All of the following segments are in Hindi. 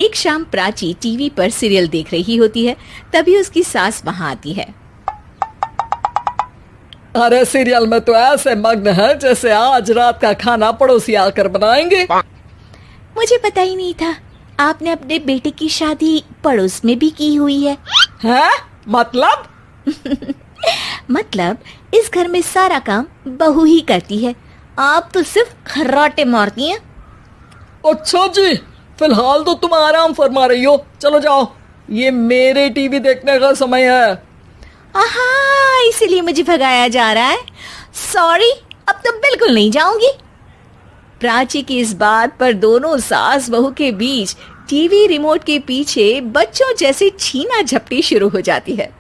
एक शाम प्राची टीवी पर सीरियल देख रही होती है। तभी उसकी सास वहां आती है। अरे सीरियल में तो ऐसे मग्न है जैसे आज रात का खाना पड़ोसी आकर बनाएंगे। मुझे पता ही नहीं था आपने अपने बेटे की शादी पड़ोस में भी की हुई है। हैं? मतलब? मतलब इस घर में सारा काम बहू ही करती है, आप तो सिर्फ खर्राटे मारती हैं। अच्छा जी, फिलहाल तो तुम आराम फरमा रही हो, चलो जाओ, ये मेरे टीवी देखने का समय है। आहा, इसीलिए मुझे भगाया जा रहा है। सॉरी, अब तो बिल्कुल नहीं जाऊंगी। प्राची की इस बात पर दोनों सास बहू के बीच टीवी रिमोट के पीछे बच्चों जैसे छीना झपटी शुरू हो जाती है,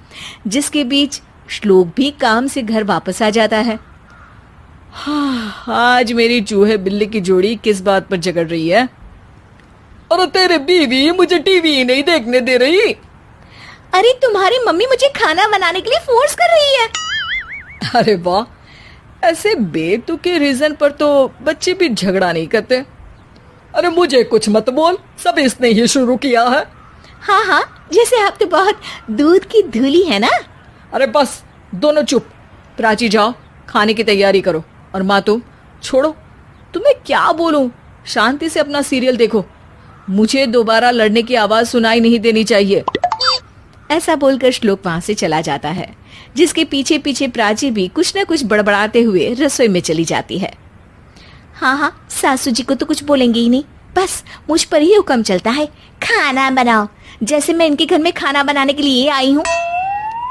जिसके बीच श्लोक भी काम से घर वापस आ जाता है। हाँ, आज मेरी चूहे बिल्ली की जोड़ी किस बात पर झगड़ रही है? अरे तेरे बीवी मुझे टीवी ही नहीं देखने दे रही। अरे तुम्हारी मम्मी मुझे खाना बनाने के लिए फोर्स कर रही है। अरे वाह, ऐसे बेतुके रीजन पर तो बच्चे भी झगड़ा नहीं करते। अरे मुझे कुछ मत बोल, सब इसने ही शुरू किया है। हाँ हाँ, जैसे आप तो बहुत दूध की धूली है ना। अरे बस, दोनों चुप। प्राची जाओ, खाने की तैयारी करो। और माँ तुम छोड़ो, तुम्हें क्या बोलूं, शांति से अपना सीरियल देखो, मुझे दोबारा लड़ने की आवाज सुनाई नहीं देनी चाहिए। ऐसा बोलकर श्लोक वहां से चला जाता है, जिसके पीछे पीछे प्राची भी कुछ न कुछ बड़बड़ाते हुए रसोई में चली जाती है। हाँ हाँ, सासू जी को तो कुछ बोलेंगे ही नहीं, बस मुझ पर ही हुक्म चलता है, खाना बनाओ, जैसे मैं इनके घर में खाना बनाने के लिए आई हूँ।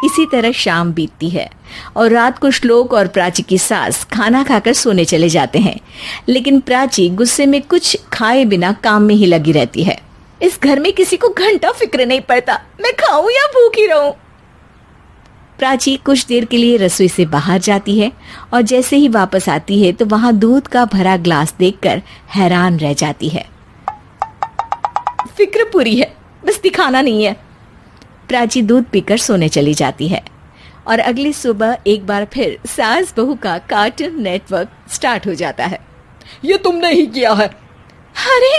इसी तरह शाम बीतती है और रात को श्लोक और प्राची की सास खाना खाकर सोने चले जाते हैं, लेकिन प्राची गुस्से में कुछ खाए बिना काम में ही लगी रहती है। इस घर में किसी को घंटा फिक्र नहीं पड़ता, मैं खाऊं या भूखी रहूं। प्राची कुछ देर के लिए रसोई से बाहर जाती है और जैसे ही वापस आती है तो वहां दूध का भरा ग्लास देखकर हैरान रह जाती है। फिक्र पूरी है, बस दिखाना नहीं है। प्राची दूध पीकर सोने चली जाती है और अगली सुबह एक बार फिर सास बहू का कार्टून नेटवर्क स्टार्ट हो जाता है। ये तुमने ही किया है। अरे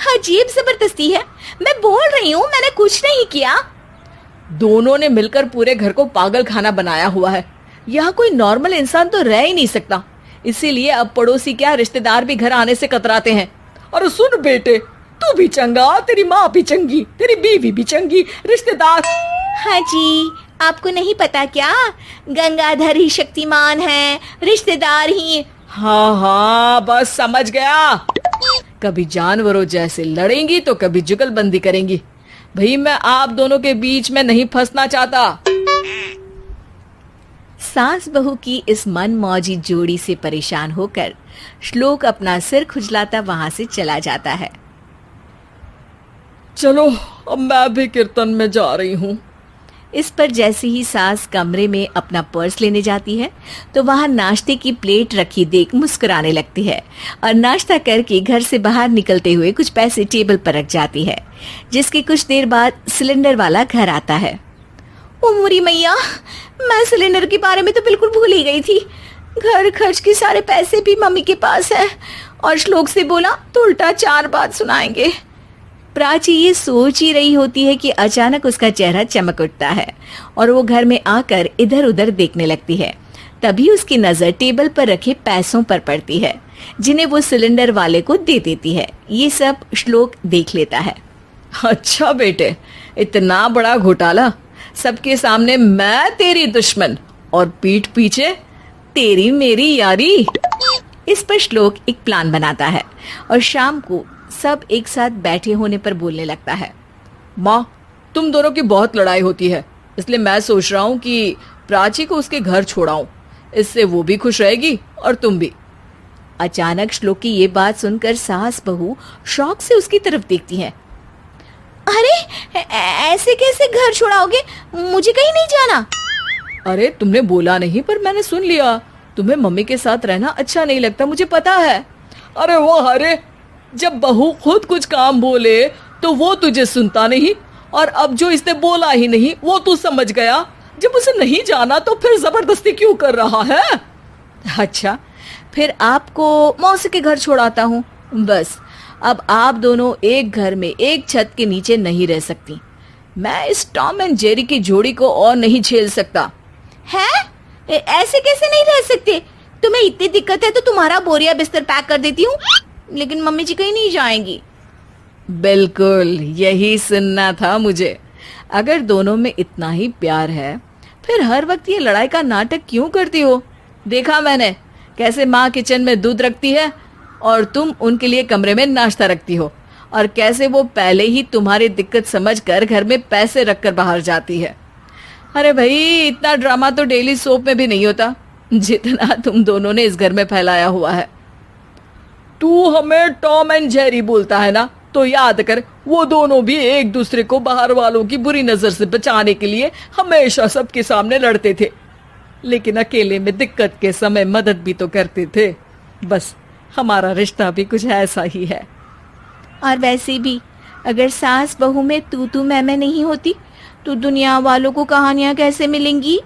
अजीब जबरदस्ती है, मैं बोल रही हूँ मैंने कुछ नहीं किया। दोनों ने मिलकर पूरे घर को पागल खाना बनाया हुआ है। यहाँ कोई नॉर्मल इंसान तो रह ही नहीं सकता, इसीलिए अब पड़ोसी क्या रिश्तेदार भी घर आने से कतराते हैं। और सुन बेटे, तू भी चंगा, तेरी माँ भी चंगी, तेरी बीवी भी चंगी, रिश्तेदार। हाँ जी, आपको नहीं पता क्या, गंगाधर ही शक्तिमान है, रिश्तेदार ही। हाँ हाँ, बस समझ गया। कभी जानवरों जैसे लड़ेंगी तो कभी जुगलबंदी करेंगी। भाई मैं आप दोनों के बीच में नहीं फंसना चाहता। सास बहू की इस मन मौजी जोड़ी से परेशान होकर श्लोक अपना सिर खुजलाता वहां से चला जाता है। चलो अब मैं भी कीर्तन में जा रही हूँ। इस पर जैसे ही सास कमरे में अपना पर्स लेने जाती है तो वहां नाश्ते की प्लेट रखी देख मुस्कुराने लगती है और नाश्ता करके घर से बाहर निकलते हुए कुछ पैसे टेबल पर रख जाती है, जिसके कुछ देर बाद सिलेंडर वाला घर आता है। ओ मुरी मैया, मैं सिलेंडर के बारे में तो बिल्कुल भूल ही गई थी। घर खर्च के सारे पैसे भी मम्मी के पास है और श्लोक से बोला तो उल्टा 4 बात सुनाएंगे। प्राची ये सोच ही रही होती है कि अचानक उसका चेहरा चमक उठता है और वो घर में आकर इधर उधर देखने लगती है। तभी उसकी नजर टेबल पर रखे पैसों पर पड़ती है, जिन्हें वो सिलेंडर वाले को दे देती है। ये सब श्लोक देख लेता है। अच्छा बेटे, इतना बड़ा घोटाला, सबके सामने मैं तेरी दुश्मन और पीठ पीछे तेरी मेरी यारी। इस पर श्लोक एक प्लान बनाता है और शाम को सब एक साथ बैठे होने पर बोलने लगता है। माँ, तुम दोनों की बहुत लड़ाई होती है, इसलिए मैं सोच रहा हूँ कि प्राची को उसके घर छोड़ाऊं, इससे वो भी खुश रहेगी और तुम भी। अचानक श्लोक की ये बात सुनकर सास बहू शौक से उसकी तरफ देखती हैं। अरे ऐसे कैसे घर छोड़ाओगे, मुझे कहीं नहीं जाना। अरे तुमने बोला नहीं पर मैंने सुन लिया, तुम्हें मम्मी के साथ रहना अच्छा नहीं लगता, मुझे पता है। अरे वो अरे, जब बहू खुद कुछ काम बोले तो वो तुझे सुनता नहीं, और अब जो इसने बोला ही नहीं वो तू समझ गया। जब उसे नहीं जाना तो फिर जबरदस्ती क्यों कर रहा है? अच्छा, फिर आपको मौसी के घर छोड़ाता हूँ, बस अब आप दोनों एक घर में एक छत के नीचे नहीं रह सकती। मैं इस टॉम एंड जेरी की जोड़ी को और नहीं झेल सकता। है? ऐसे कैसे नहीं रह सकते? तुम्हें इतनी दिक्कत है तो तुम्हारा बोरिया बिस्तर पैक कर देती हूँ, लेकिन मम्मी जी कहीं नहीं जाएंगी। बिल्कुल यही सुनना था मुझे। अगर दोनों में इतना ही प्यार है फिर हर वक्त ये लड़ाई का नाटक क्यों करती हो? देखा मैंने कैसे माँ किचन में दूध रखती है और तुम उनके लिए कमरे में नाश्ता रखती हो, और कैसे वो पहले ही तुम्हारी दिक्कत समझकर घर में पैसे रखकर बाहर जाती है। अरे भाई, इतना ड्रामा तो डेली सोप में भी नहीं होता जितना तुम दोनों ने इस घर में फैलाया हुआ है। तू हमें टॉम एंड जेरी बोलता है ना, तो याद कर वो दोनों भी एक दूसरे को बाहर वालों की बुरी नजर से बचाने के लिए हमेशा सबके सामने लड़ते थे, लेकिन अकेले में दिक्कत के समय मदद भी तो करते थे। बस हमारा रिश्ता भी कुछ ऐसा ही है। और वैसे भी अगर सास बहू में तू मैं नहीं होती तो दुनिया वालों को कहानियां कैसे मिलेंगी?